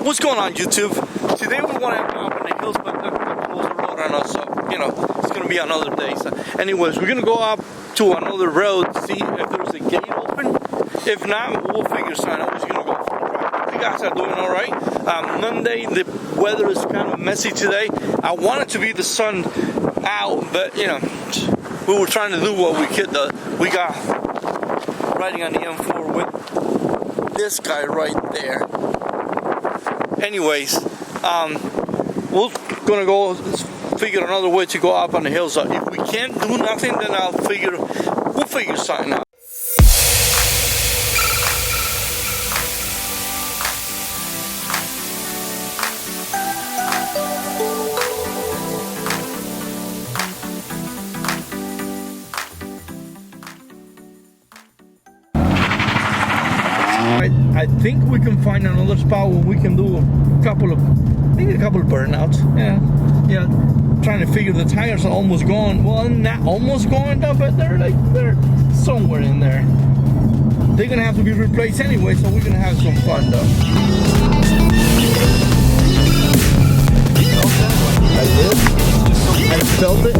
What's going on, YouTube? Today we want to go up in the hills, but the close the road on us, so you know it's gonna be another day. So, anyways, we're gonna go up to another road to see if there's a gate open. If not, we'll figure something out. We're just gonna go for a drive. You guys are doing all right. Monday, the weather is kind of messy today. I wanted to be the sun out, but you know we were trying to do what we could. We got riding on the M4 with this guy right there. Anyways, we're gonna go figure another way to go up on the hills. So if we can't do nothing, then we'll figure something out. I think we can find another spot where we can do maybe a couple of burnouts. Yeah. Trying to figure the tires are almost gone. Well, not almost gone though, but they're somewhere in there. They're gonna have to be replaced anyway, so we're gonna have some fun though. I did. I felt it.